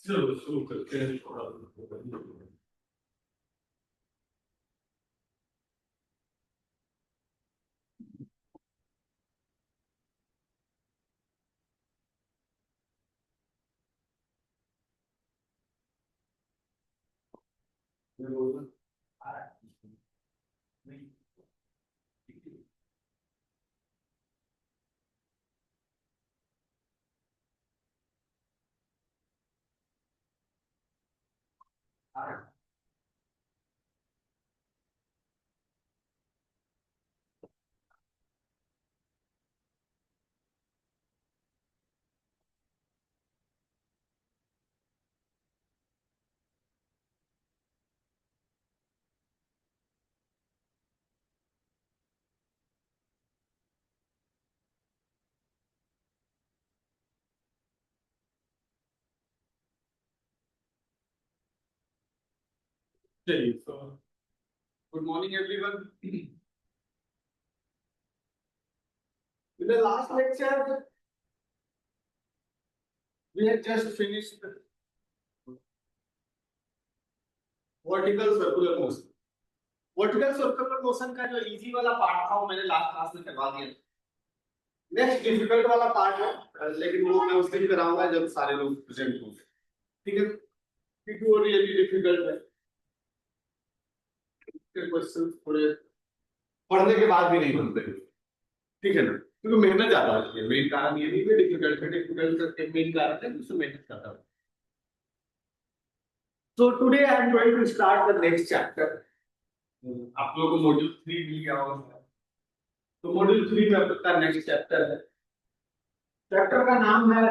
चलो शुरू करते हैं थोड़ा। चलिए, so good morning everyone. In the last lecture, we had just finished vertical circular motion. Vertical circular motion का जो इजी वाला पार्ट था वो मैंने लास्ट क्लास में करवा दिया। नेक्स्ट डिफिकल्ट वाला पार्ट है, लेकिन वो मैं उस दिन कराऊंगा जब सारे लोग प्रेजेंट होंगे। ठीक है, क्योंकि वो रियली डिफिकल्ट है। क्वेश्चन थोड़े पढ़ने के बाद भी नहीं बनते, ठीक है ना, क्योंकि मेहनत ज्यादा होती है। मेन कारण ये नहीं कि डिफिकल्ट है, डिफिकल्ट का मेन कारण है उसमें मेहनत ज्यादा होती है। So today I am going to start the next chapter. आप लोगों को मॉड्यूल 3 मिल गया होगा, तो मॉड्यूल 3 में अब तक का नेक्स्ट चैप्टर है। चैप्टर का नाम है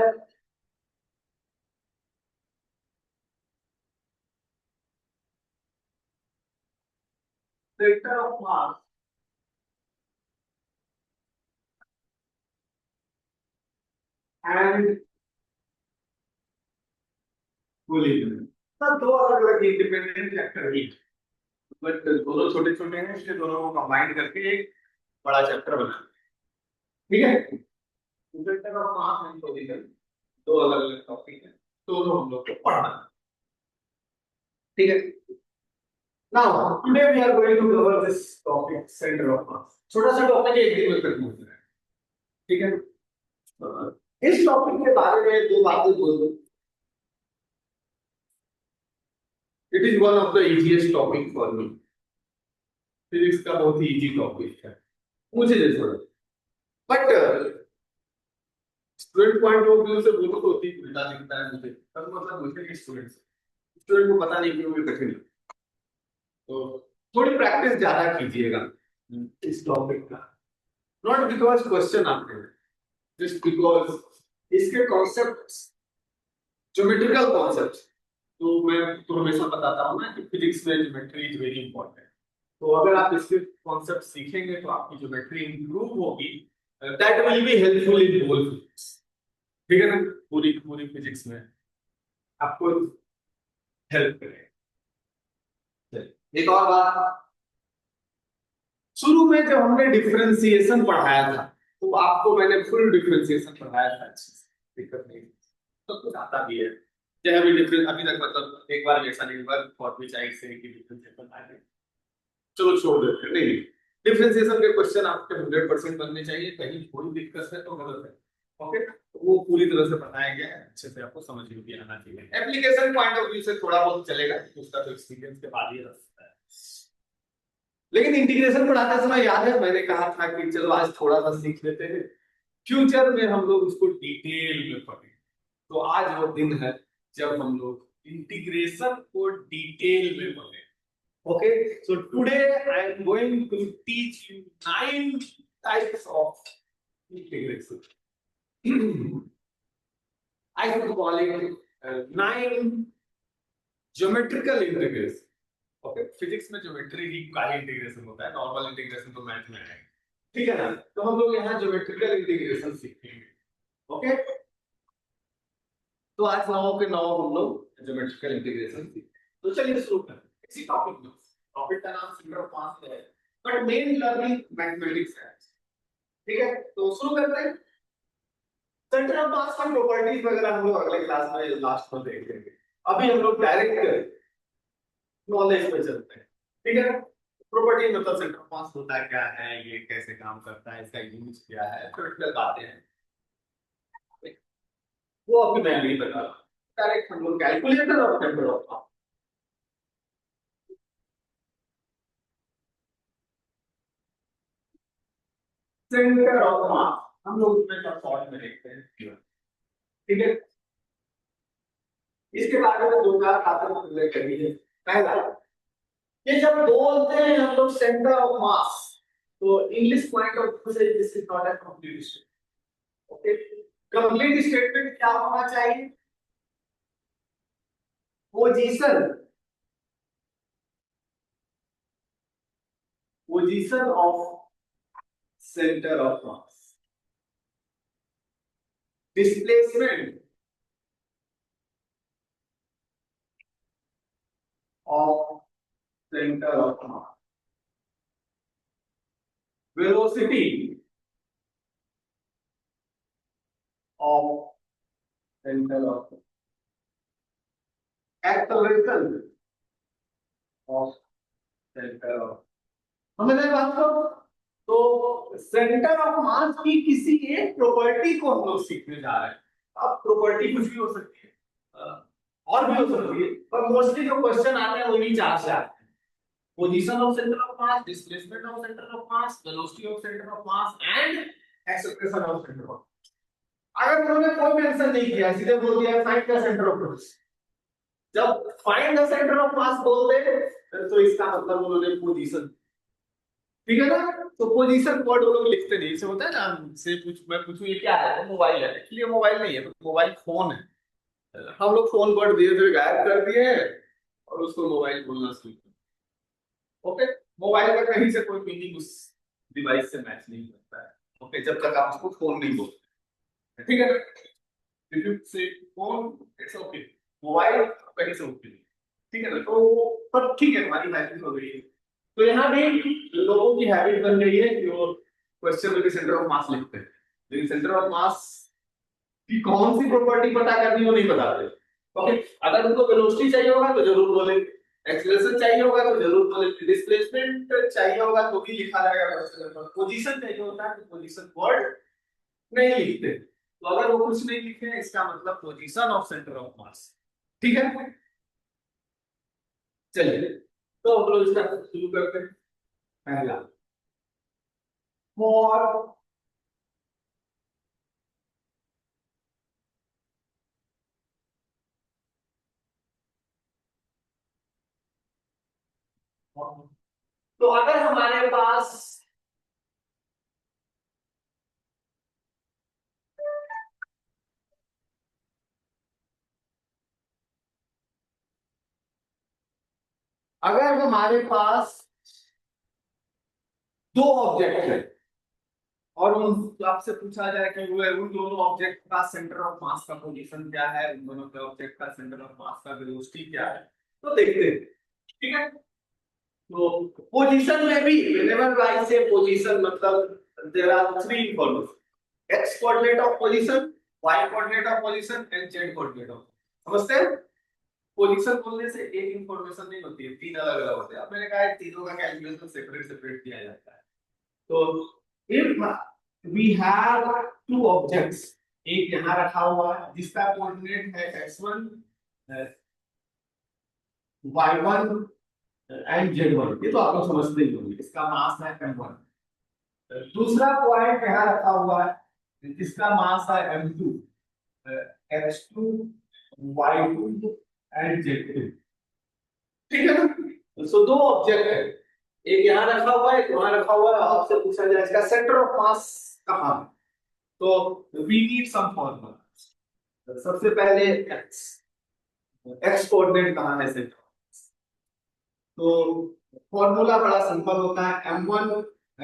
centre of mass and volume. सब दो अलग अलग इंडिपेंडेंट चैप्टर ही, बट दोनों छोटे छोटे हैं, इसलिए दोनों को कंबाइन करके एक बड़ा चैप्टर बना। ठीक है, centre of mass and volume दो अलग अलग टॉपिक है, दोनों हम लोग को पढ़ना है। ठीक है, now today we are going to cover this topic, center of mass. छोटा सा टॉपिक है, एक दिन में खत्म हो जाएगा। ठीक है, इस टॉपिक के बारे में दो बातें बोल दूं। It is one of the easiest topic for me. Physics का बहुत ही इजी टॉपिक है मुझे जैसा, but student point of view से बोलो तो ठीक उल्टा दिखता है मुझे। पर मतलब मुझे स्टूडेंट को पता नहीं क्यों ये कठिन है, तो थोड़ी प्रैक्टिस ज्यादा कीजिएगा इस टॉपिक का। नॉट बिकॉज क्वेश्चन आते हैं, जस्ट बिकॉज इसके कॉन्सेप्ट्स, ज्योमेट्रिकल कॉन्सेप्ट्स, तो मैं तो हमेशा बताता हूँ ना कि फिजिक्स में ज्योमेट्री इज वेरी इंपॉर्टेंट। तो अगर आप इसके कॉन्सेप्ट सीखेंगे तो आपकी ज्योमेट्री इंप्रूव होगी, that will be helpful in whole physics. ठीक है ना, पूरी पूरी फिजिक्स में आपको हेल्प करेगा। एक और बात, शुरू में जब हमने डिफरेंशिएशन पढ़ाया था तो आपको मैंने फुल डिफरेंशिएशन पढ़ाया था, अच्छे से, दिक्कत नहीं, तो कुछ आता भी है। चाहे अभी डिफरेंस अभी तक मतलब एक बार ऐसा नहीं हुआ फॉर विच आई से कि डिफरेंशिएशन आ गए, चलो छोड़ देते। नहीं, डिफरेंशिएशन के क्वेश्चन आपके 100% बनने चाहिए, कहीं कोई दिक्कत है तो गलत है। ओके, वो पूरी तरह से बताया गया है, अच्छे से आपको समझ में भी आना चाहिए। एप्लीकेशन पॉइंट ऑफ व्यू से थोड़ा बहुत चलेगा, उसका तो एक्सपीरियंस के बाद ही रहता है। लेकिन इंटीग्रेशन पढ़ाते समय याद है मैंने कहा था कि चलो आज थोड़ा सा सीख लेते हैं, फ्यूचर में हम लोग उसको डिटेल में पढ़ेंगे। तो आज वो दिन है जब हम लोग इंटीग्रेशन को डिटेल में पढ़ेंगे। Okay, so today I am going to teach you 9 types of integration. I would call it 9 geometrical integration. Okay, physics में ज्योमेट्री का इंटीग्रेशन होता है, नॉर्मल इंटीग्रेशन तो मैथ में है। ठीक है ना, तो हम लोग यहाँ ज्योमेट्रिकल इंटीग्रेशन सीखेंगे। ओके, तो आज 9 के 9 हम लोग ज्योमेट्रिकल इंटीग्रेशन सीखेंगे। तो चलिए शुरू करते हैं इसी टॉपिक में। टॉपिक का नाम सेंटर ऑफ मास है, बट मेन लर्निंग मैथमेटिक्स है। ठीक है, तो शुरू करते हैं। सेंटर ऑफ मास की प्रॉपर्टीज वगैरह हम लोग अगले क्लास में लास्ट में देखेंगे। अभी हम लोग डायरेक्ट नॉलेज पे चलते हैं, ठीक है। प्रॉपर्टी मतलब सेंटर ऑफ मास होता है क्या है, ये कैसे काम करता है, इसका यूज क्या है, फिर लगाते हैं, वो अभी मैं नहीं बता रहा। डायरेक्ट हम लोग कैलकुलेटर और centre of mass. Centre of मास हम लोग उसमें शॉर्ट में देखते हैं, ठीक है। इसके बारे में दो चार बातें करिए। पहला, ये जब बोलते हैं हम लोग सेंटर ऑफ मास, तो इंग्लिश पॉइंट ऑफ व्यू से this is not a complete statement, okay. Complete statement क्या होना चाहिए? Position, position of centre of mass, displacement of centre of mass, velocity of centre of, acceleration of centre of. समझ रहे बात को? तो centre of मास की किसी एक प्रॉपर्टी को हम लोग सीखने जा रहे हैं। अब प्रॉपर्टी कुछ भी हो सकती है, और भी हो सकती है, पर मोस्टली जो क्वेश्चन आते हैं वही चार से आते हैं। Position of centre of mass, displacement of centre of mass, velocity of centre of mass and acceleration of centre of. अगर उन्होंने कोई मेंशन नहीं किया, सीधे बोल दिया find the centre of mass, जब find the centre of mass बोल दे तो इसका मतलब उन्होंने पोजीशन, ठीक है ना। तो पोजीशन वर्ड वो लोग लिखते नहीं, जैसे होता है ना, से पूछ मैं पूछूं ये क्या है, तो मोबाइल है, एक्चुअली मोबाइल नहीं है, तो मोबाइल फोन है। हम लोग फोन वर्ड धीरे धीरे गायब कर दिए और उसको मोबाइल बोलना शुरू कर। ओके, मोबाइल का कहीं से कोई मीनिंग उस डिवाइस से मैच नहीं करता है, ओके, जब तक आप उसको फोन नहीं बोलते, ठीक है ना। इफ यू से फोन इट्स ओके, मोबाइल कहीं से ओके, ठीक है ना। तो पर ठीक है, हमारी हैबिट हो गई है। तो यहाँ भी लोगों की हैबिट बन गई है जो क्वेश्चन में भी सेंटर ऑफ मास लिखते हैं, लेकिन सेंटर ऑफ मास की कौन सी प्रॉपर्टी पता करनी वो नहीं बताते। ओके, अगर उनको वेलोसिटी चाहिए होगा तो जरूर बोले, एक्सेलरेशन चाहिए होगा तो जरूर बोले, डिस्प्लेसमेंट चाहिए होगा तो भी लिखा रहेगा क्वेश्चन में, पोजीशन चाहिए होता है तो पोजीशन वर्ड नहीं लिखते। तो अगर वो कुछ नहीं लिखे इसका मतलब पोजीशन ऑफ सेंटर ऑफ मास, ठीक है। चलिए, तो हम लोग इसका शुरू करते हैं। पहला, फॉर तो अगर हमारे पास अगर हमारे पास दो ऑब्जेक्ट है और उन आपसे पूछा जाए कि वो उन दोनों ऑब्जेक्ट का सेंटर ऑफ मास का पोजीशन क्या है, उन दोनों के ऑब्जेक्ट का सेंटर ऑफ मास का वेलोसिटी क्या है, तो देखते हैं, ठीक है। तो पोजीशन में भी व्हेनेवर आई से पोजीशन मतलब there are three information, X coordinate of position, Y coordinate of position and Z coordinate of. समझते हैं? पोजीशन बोलने से एक इंफॉर्मेशन नहीं होती है, तीन अलग अलग होते हैं। अब मैंने कहा है तीनों का कैलकुलेशन सेपरेट सेपरेट किया जाता है। तो if we have two objects, एक यहाँ रखा हुआ है जिसका कोऑर्डिनेट है x1 y1 एंड z1, ये तो आप लोग समझते ही होंगे, इसका मास है m1। दूसरा पॉइंट यहाँ रखा हुआ है जिसका मास है m2 x2 y2 and z2, ठीक है ना। सो दो ऑब्जेक्ट है, एक यहाँ रखा हुआ है, एक वहां रखा हुआ है, आपसे पूछा जाए इसका सेंटर ऑफ मास कहाँ है, तो वी नीड सम फॉर्मूला। सबसे पहले एक्स, एक्स कोऑर्डिनेट कहाँ है सेंटर, तो फॉर्मूला बड़ा सिंपल होता है, m1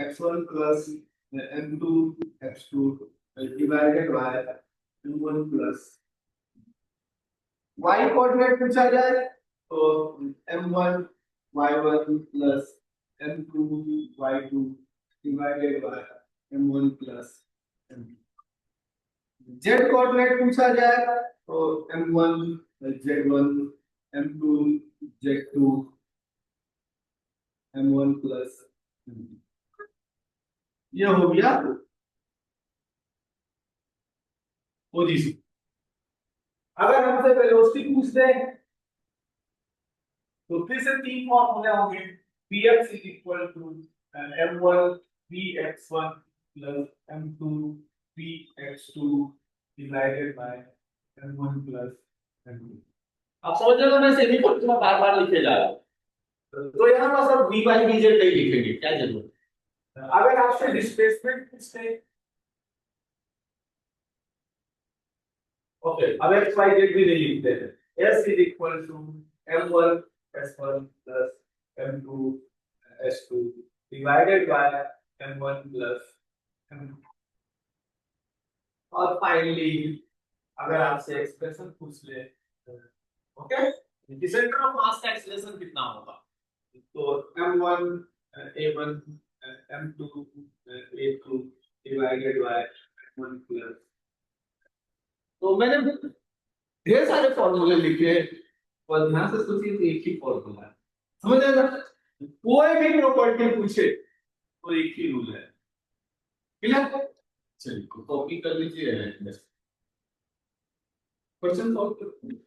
x1 plus m2 x2 divided by m1 plus, y coordinate पूछा जाए तो m1 y1 plus m2 y2 divided by m1 plus m2। z coordinate पूछा जाए तो m1 Z1 M2 Z2 M1 plus ये हो गया पोजीशन। अगर हमसे वेलोसिटी पूछ दे तो फिर से तीन फॉर्मूले होंगे। Px is equal to M1 Px1 plus M2 Px2 divided by M1 plus M2। आप समझ रहे हो मैं सेमी फॉर्मूला बार बार लिखे जा रहा हूं, तो यहाँ पर सब v बाई dz नहीं लिखेंगे, क्या जरूरत है। अगर आपसे डिस्प्लेसमेंट पूछते, ओके अब x y z भी नहीं लिखते हैं। s is equal to m1 s1 plus m2 s2 divided by m1 plus m2। और फाइनली अगर आपसे एक्सप्रेशन पूछ ले, ओके, सेंटर ऑफ मास का एक्सेलरेशन कितना होगा, तो m1 a1 m2 a2 divided by m1 plus. तो मैंने ढेर सारे फॉर्मूले लिखे और ध्यान से सोचिए तो एक ही फॉर्मूला है, समझ रहे ना। कोई भी प्रॉपर्टी पूछे तो एक ही रूल है, क्लियर। चलिए कॉपी कर लीजिए, क्वेश्चन सॉल्व।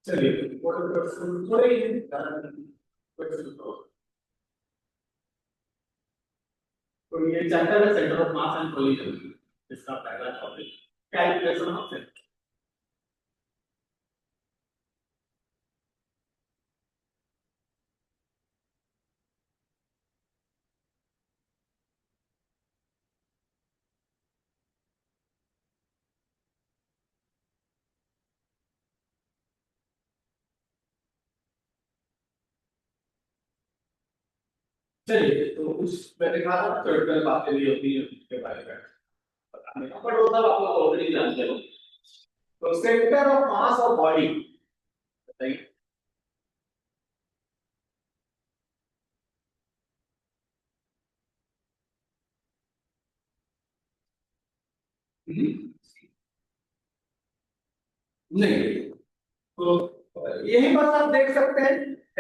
चलिए थोड़े ही क्वेश्चन तो ये चैप्टर है centre of mass and collision. इसका पहला टॉपिक कैलकुलेशन ऑफ सेंटर। चलिए तो कुछ मैंने कहा था थ्योरेटिकल बातें भी होती है उसके बारे में बताने का, पर वो सब आप लोग ऑलरेडी जानते हो। तो centre of mass of body बताइए। हम्म, नहीं तो यही बात आप देख सकते हैं।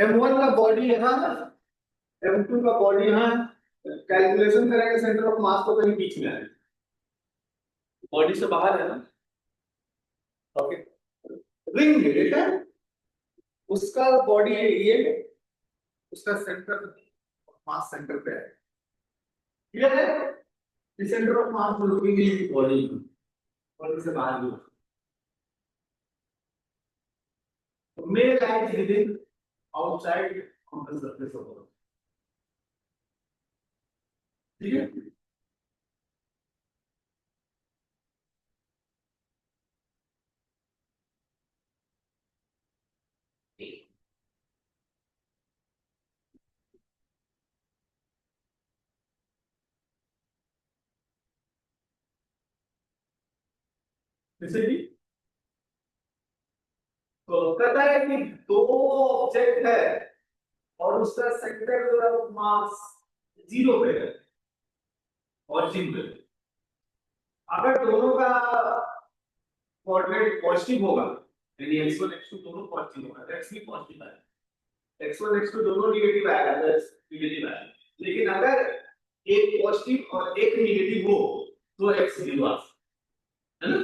M1 का बॉडी यहाँ है, M2 का बॉडी यहाँ है। कैलकुलेशन करेंगे सेंटर ऑफ मास तो कहीं बीच में है, बॉडी से बाहर है ना। ओके, रिंग है, उसका बॉडी है ये, उसका सेंटर मास सेंटर पे है। क्लियर है, centre of mass body body से बाहर भी may lies within outside on the surface of the earth। ठीक है, जैसे कि तो कहता है कि दो ऑब्जेक्ट है और उसका सेंटर ऑफ मास जीरो पे है ऑरिजिन पे। अगर दोनों का कोऑर्डिनेट पॉजिटिव होगा यानी x1 x2 दोनों पॉजिटिव होगा तो x भी पॉजिटिव आएगा, x1 x2 दोनों नेगेटिव आएगा तो x नेगेटिव आएगा। लेकिन अगर एक पॉजिटिव और एक नेगेटिव हो तो x जीरो आ सकता है ना।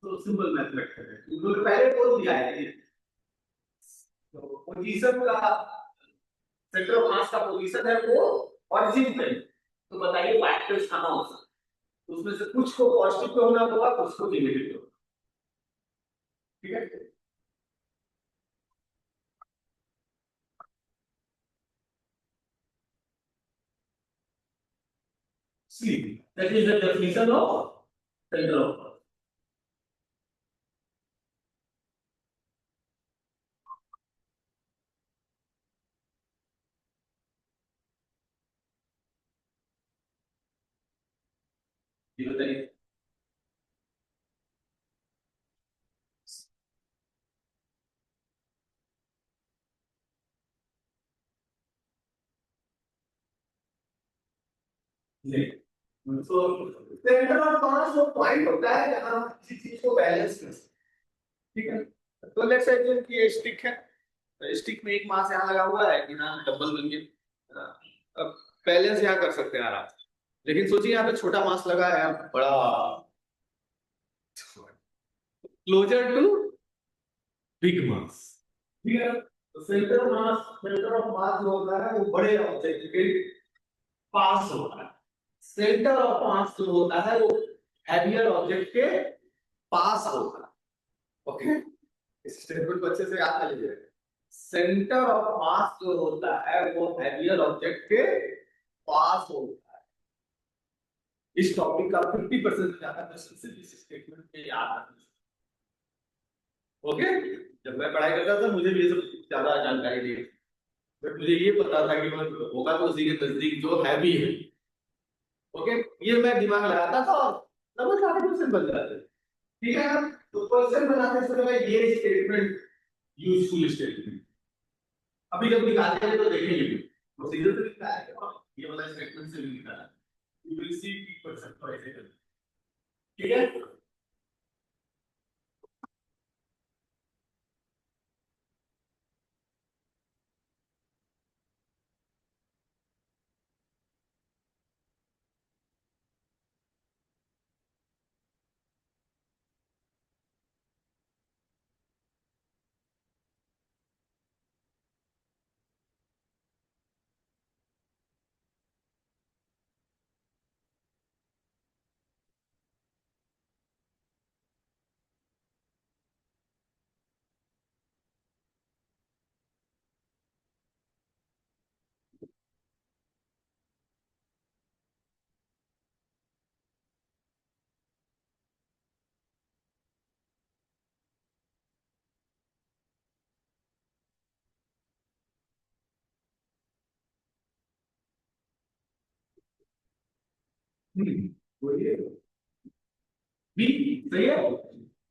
तो सिंपल मैथमेटिक्स है, उन्होंने पहले बोल दिया है ये। तो पोजीशन का सेंटर ऑफ मास का पोजीशन है वो ऑरिजिन पे, तो बताइए फैक्टर्स कहां हो सकते हैं। उसमें से कुछ को पॉजिटिव पे होना होगा, कुछ को नेगेटिव पे होगा। ठीक है, see that is the definition of center of mass। ये बताइए। नहीं तो सेंटर ऑफ मास वो पॉइंट होता है जहां हम किसी चीज को बैलेंस कर सकते हैं। ठीक है, तो लेट्स से कि ये स्टिक है, तो स्टिक में एक मास यहाँ लगा हुआ है, यहाँ डबल बन गया। अब बैलेंस यहाँ कर सकते हैं आराम से। लेकिन सोचिए यहाँ पे छोटा मास लगा है बड़ा, क्लोजर टू बिग मास। ठीक है, तो सेंटर ऑफ मास जो होता है वो बड़े ऑब्जेक्ट के पास होता है। सेंटर ऑफ मास जो होता है वो हैवियर ऑब्जेक्ट के पास होता है। ओके, इस स्टेटमेंट को अच्छे से याद कर लीजिए। सेंटर ऑफ मास जो होता है वो हैवियर ऑब्जेक्ट के पास होता है। इस टॉपिक का 50% से ज्यादा क्वेश्चन सिर्फ इस स्टेटमेंट पे याद रखना। ओके, जब मैं पढ़ाई करता था मुझे भी ये सब ज्यादा जानकारी नहीं थी, बट मुझे ये पता था कि वो होगा तो उसी के नजदीक जो हैवी है। ओके, ये मैं दिमाग लगाता था और लगभग सारे क्वेश्चन बन जाते। ठीक है, तो क्वेश्चन बनाते समय ये स्टेटमेंट यूजफुल स्टेटमेंट अभी जब निकालेंगे तो देखेंगे भी प्रोसीजर से लिखा है और ये वाला स्टेटमेंट से भी लिखा है। यू विल सी की क्वेश्चन तो ऐसे करते हैं। ठीक है, बोलिए। बी सही है।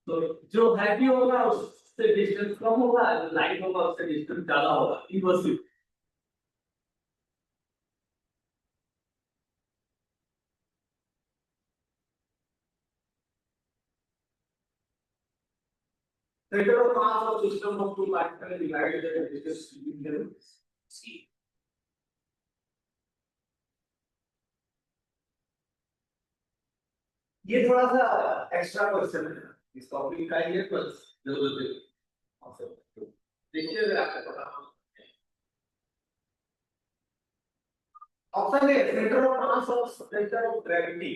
तो जो हैवी होगा उससे डिस्टेंस कम होगा, जो लाइट होगा उससे डिस्टेंस ज्यादा होगा, inversely. Centre of mass of system of two particle divided by distance between them see. ये थोड़ा सा एक्स्ट्रा क्वेश्चन है, इस टॉपिक का ये बस जरूरत है आपसे। देखिए अगर आपको पता हो, ऑप्शन ए सेंटर ऑफ मास और सेंटर ऑफ ग्रेविटी,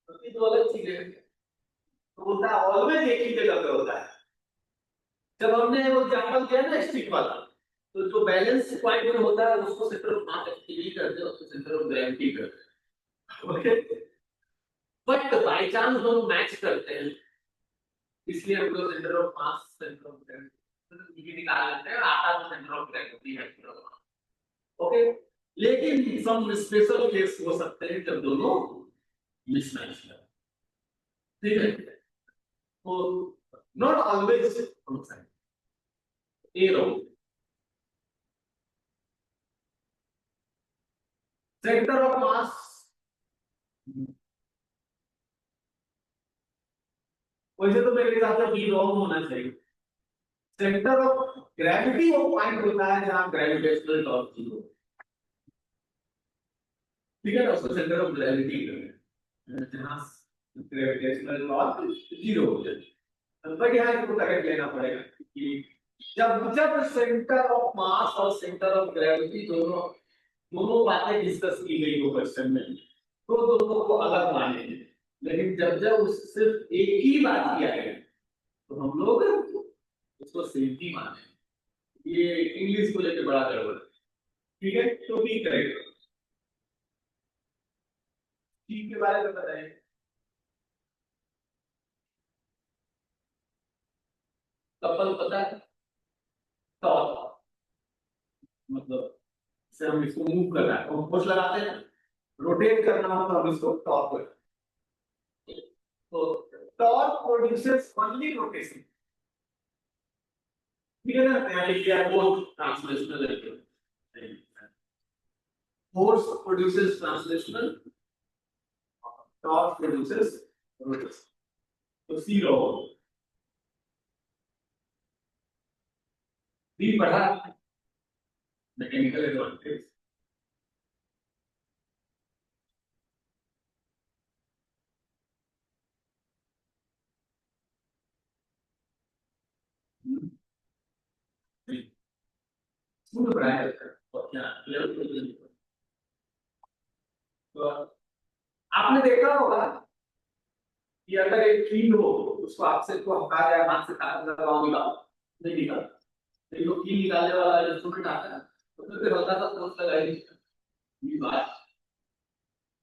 तो ये दो अलग चीजें हैं। तो होता है ऑलवेज एक ही जगह पे होता है। जब हमने वो एग्जांपल दिया ना स्टिक वाला, तो जो बैलेंस पॉइंट में होता है उसको सेंटर ऑफ मास एक्टिवेट करते हैं, उसको सेंटर ऑफ ग्रेविटी करते हैं। ओके, बट बाय चांस दोनों मैच करते हैं, इसलिए हम लोग centre of mass centre of gravity निकाल लेते हैं, आता तो सेंटर ऑफ ग्रेविटी है। ओके, लेकिन सम स्पेशल केस हो सकते हैं जब दोनों मिसमैच है, ठीक है। तो not always a row centre of mass, वैसे तो मेरे हिसाब से बी रॉन्ग होना चाहिए। सेंटर ऑफ ग्रेविटी वो पॉइंट होता है जहां ग्रेविटेशनल टॉर्क जीरो, ठीक है ना, उसको सेंटर ऑफ ग्रेविटी जहां ग्रेविटेशनल टॉर्क जीरो हो जाए। बट यहाँ इसको करेक्ट लेना पड़ेगा कि जब जब सेंटर ऑफ मास और सेंटर ऑफ ग्रेविटी दोनों दोनों बातें डिस्कस की गई हो क्वेश्चन में, तो दोनों को अलग मानेंगे। लेकिन जब जब उस सिर्फ एक ही बात किया गया तो हम लोग उसको सेम ही माने। ये इंग्लिश को लेकर बड़ा गड़बड़ है, ठीक है। तो भी करेक्ट, ठीक के बारे में बताइए। कपल पता है, टॉर्क मतलब से हम इसको मूव करना है, हम फोर्स लगाते हैं, रोटेट करना हो तो हम इसको टॉर्क बोलते हैं। तो टॉर्क प्रोड्यूसेस ओनली रोटेशन, ठीक है ना। यहाँ लिख दिया फोर्स ट्रांसलेशनल है, force produces translational, torque produces rotation. तो सी रो बी पढ़ा मैकेनिकल एडवांटेज। स्कूल में पढ़ाया जाता है और क्या लेवल पे। तो आपने देखा होगा कि अगर एक कील हो, उसको आपसे को हटा जाए, हाथ से काट लगाओ, निकाल नहीं निकाल, तो जो कील निकालने वाला इंस्ट्रूमेंट आता है तो फिर हल्का सा फोर्स लगाएगी, ये बात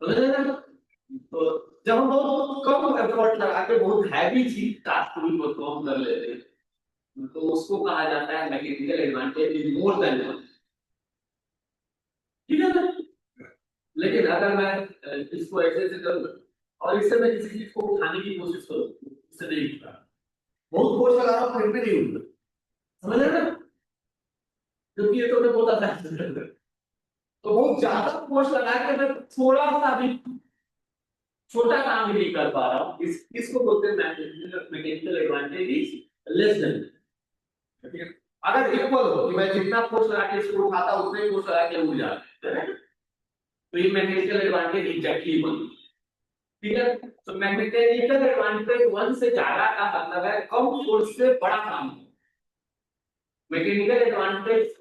समझ रहे हैं ना। तो जब हम बहुत कम एफर्ट लगा के बहुत हैवी चीज टास्क को कम कर लेते हैं, तो उसको कहा जाता है mechanical advantage is more than one, ठीक है ना। लेकिन अगर मैं इसको ऐसे ऐसे करूँ और इससे मैं किसी चीज को उठाने की कोशिश करूँ, इससे नहीं उठा, बहुत फोर्स लगा रहा हूँ फिर भी नहीं उठा, समझ रहे हैं ना। क्योंकि ये तो मैं बहुत आसान है। तो बहुत ज्यादा फोर्स लगा के मैं थोड़ा सा भी छोटा काम भी नहीं कर पा रहा हूँ, इसको बोलते हैं mechanical advantage is less than. अगर इक्वल हो कि मैं जितना फोर्स लगा के इसको उठाता हूं उतने फोर्स लगा के उड़ जाता है, तो ये मैकेनिकल एडवांटेज एग्जैक्टली वन, ठीक है। तो मैकेनिकल एडवांटेज वन से ज्यादा का मतलब है कम फोर्स से बड़ा काम। मैकेनिकल एडवांटेज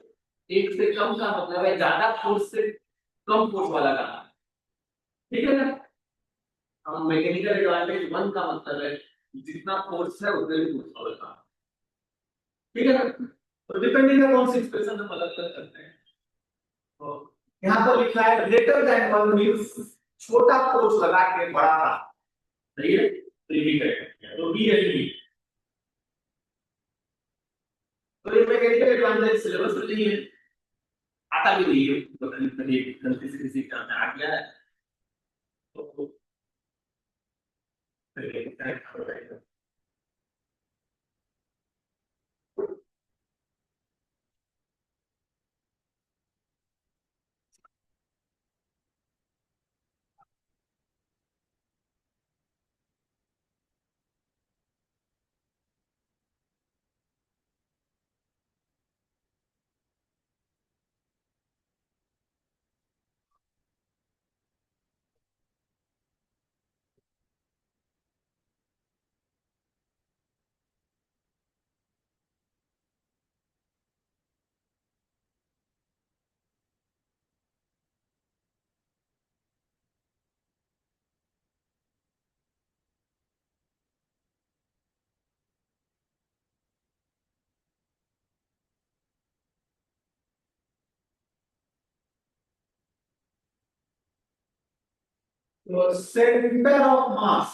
एक से कम का मतलब है ज्यादा फोर्स से कम फोर्स वाला काम, ठीक है ना। हम मैकेनिकल एडवांटेज वन का मतलब है जितना फोर्स है उतने ही फोर्स वाला काम, ठीक है ना। तो डिपेंडिंग है कौन सी एक्सप्रेशन हम अलग अलग करते हैं। तो यहाँ पर लिखा है ग्रेटर देन वन मींस छोटा फोर्स लगा के बड़ा था, सही है। तो ये भी करेक्ट है, तो बी है बी। तो ये मैकेनिकल एडवांटेज सिलेबस में नहीं है, आता भी नहीं है, तो कहीं कहीं गलती से किसी का आ गया है तो तो सेंटर ऑफ मास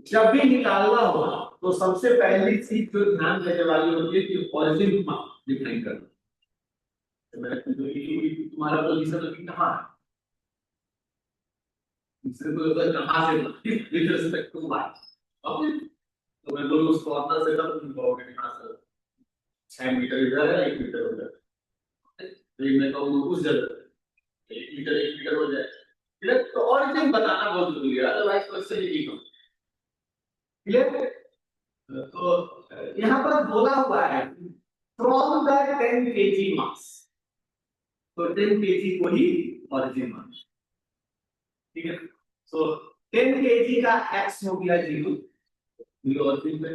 जब भी निकालना हो तो सबसे पहली चीज जो ध्यान देने वाली होती है कि ओरिजिन डिफाइन करना। तुम्हारा पोजीशन अभी कहाँ है, इससे तो कहाँ से with respect to Y. Okay, तो मैं बोलूँ उस कॉर्नर से तब तुम कहोगे कहाँ से 6 मीटर इधर है 1 मीटर उधर, तो मैं कहूँ उस जगह 1 मीटर हो जाए। क्लियर, तो ओरिजिन बताना बहुत जरूरी है, अदरवाइज क्वेश्चन ही नहीं। क्लियर, तो यहाँ पर बोला हुआ है फ्रॉम द 10 kg मास, तो 10 kg को ही ओरिजिन मान, ठीक है। सो 10 kg का x हो गया 0 ओरिजिन पे,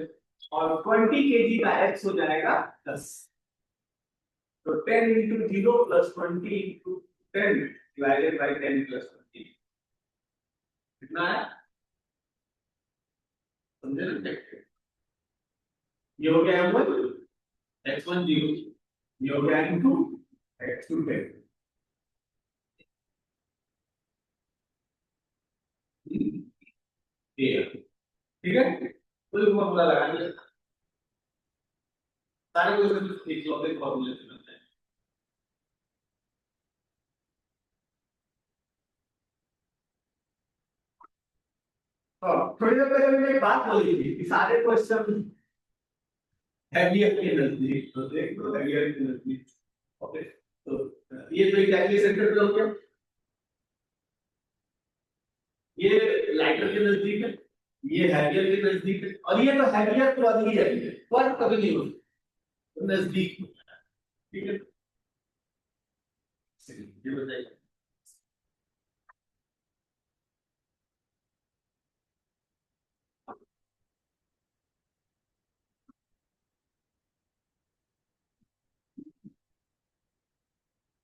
और 20 kg का x हो जाएगा 10। तो 10 into 0 plus 20 into 10 divided by 10 plus 20 कितना है, समझे ना? ये हो गया m1 x1 0, ये हो गया m2 x2 10। ठीक है, तो इसको पूरा लगा दिया, सारे क्वेश्चन एक लॉजिक फॉर्मूले से बनते हैं। थोड़ी देर पहले मैंने एक बात बोली थी कि सारे क्वेश्चन हैवियर के नजदीक, तो देख लो हैवियर के नजदीक। ओके, तो ये तो एग्जैक्टली सेंटर पे हो गया, ये लाइटर के नजदीक है, ये हैवियर के नजदीक है, और ये तो हैवियर तो अभी है, पर कभी नहीं होती, तो नजदीक, ठीक है। ये बताइए,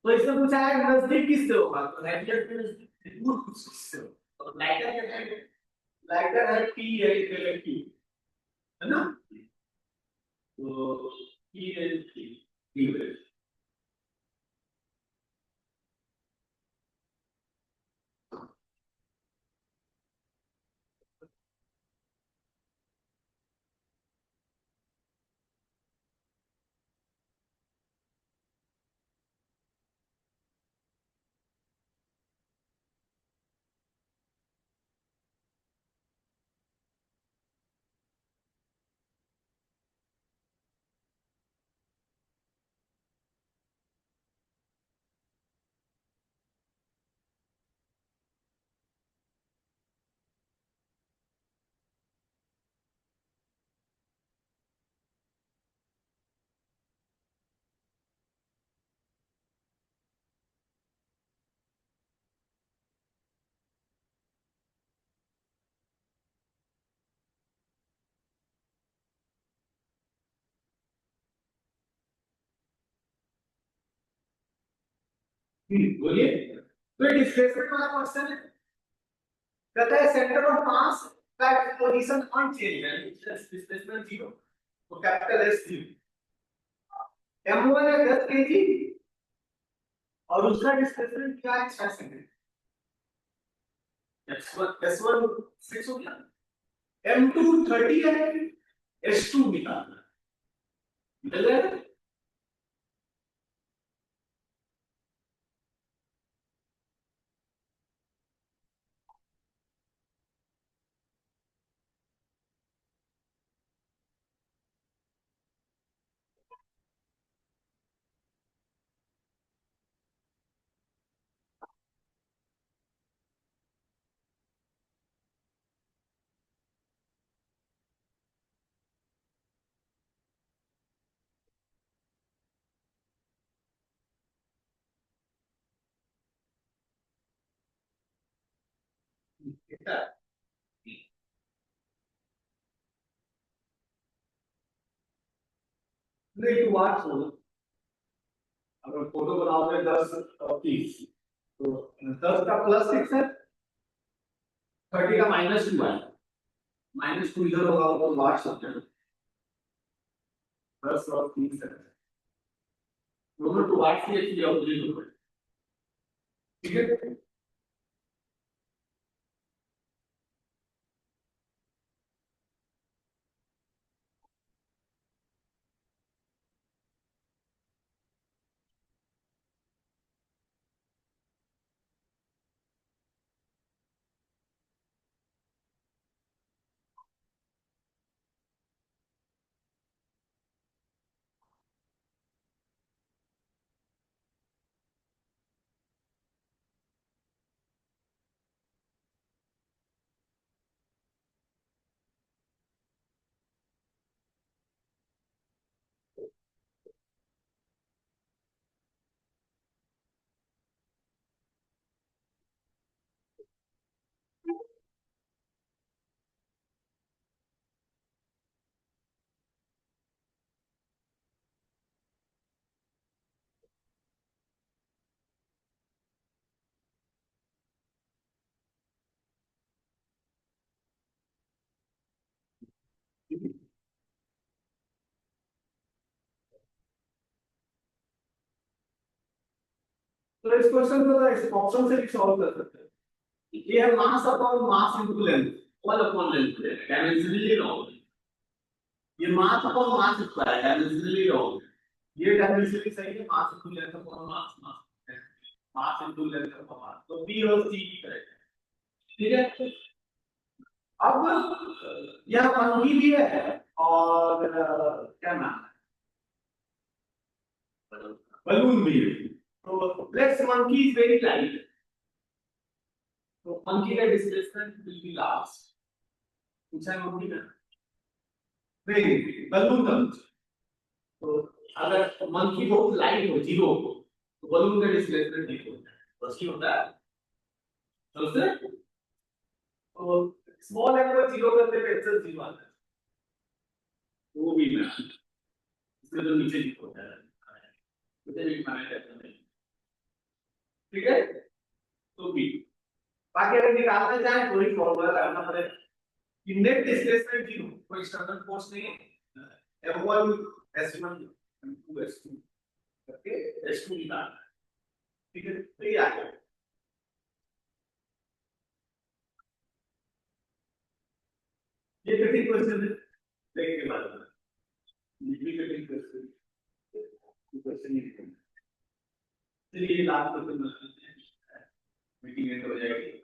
तो इसमें पूछा है नजदीक किससे होगा, तो हैवियर के नजदीक, दूर किससे होगा, तो लाइटर के है, लाइटर है पी है क्यू, है ना, तो पी है पी है। बोलिए, तो डिस्प्लेसमेंट वाला क्वेश्चन है, कहता है सेंटर ऑफ मास का पोजीशन अनचेंज है, डिस्प्लेसमेंट 0, तो कैपिटल एस 0, m1 है 10 kg और उसका डिस्प्लेसमेंट क्या है 6 सेकंड, s1 6 हो गया, m2 30 है, s2 निकालना मिल गया। नहीं तो बात सुनो, अगर फोटो बनाओगे 10 और 30 तो 10 का +6 है, 30 का -2 है, -2 इधर होगा तो बात समझो, 10 और 30 है, दोनों टू बात से अच्छी ऑपोजिट होगा, ठीक है। तो इस क्वेश्चन को इस ऑप्शन से भी सॉल्व कर सकते हैं। ये है mass upon mass into length, all upon length, dimensionally wrong. ये मास अपॉन मास स्क्वायर है, डायमेंशनली रॉन्ग। ये डायमेंशनली सही है, mass into length upon mass, mass into length upon mass, तो बी और सी की करेक्ट है, ठीक है। अब यह मंकी भी है और क्या नाम है, बलून भी है। तो let's monkey is very light, तो मंकी का डिस्प्लेसमेंट विल बी लास्ट, पूछा है मंकी का, नहीं बलून का पूछा। तो अगर मंकी बहुत लाइट हो, जीरो हो, तो बलून का डिस्प्लेसमेंट नहीं होता है, बस की होता है, समझते हैं? तो स्मॉल एन को जीरो करने पे आंसर जीरो आता है, वो भी ना, इससे तो नीचे जीरो होता है, उसे भी माना जाता है, ठीक है। तो बी, बाकी अगर निकालना चाहे तो ही फॉर्मूला लगाना पड़ेगा कि नेट डिस्प्लेसमेंट जीरो, कोई एक्सटर्नल फोर्स नहीं है, m1 s1 m2 s2 करके s2 निकालना है, ठीक है। तो ये आ गया, ये कठिन क्वेश्चन है, देखने के बाद ये भी कठिन क्वेश्चन, क्वेश्चन ये चलिए लास्ट क्वेश्चन मीटिंग एंड हो जाएगी।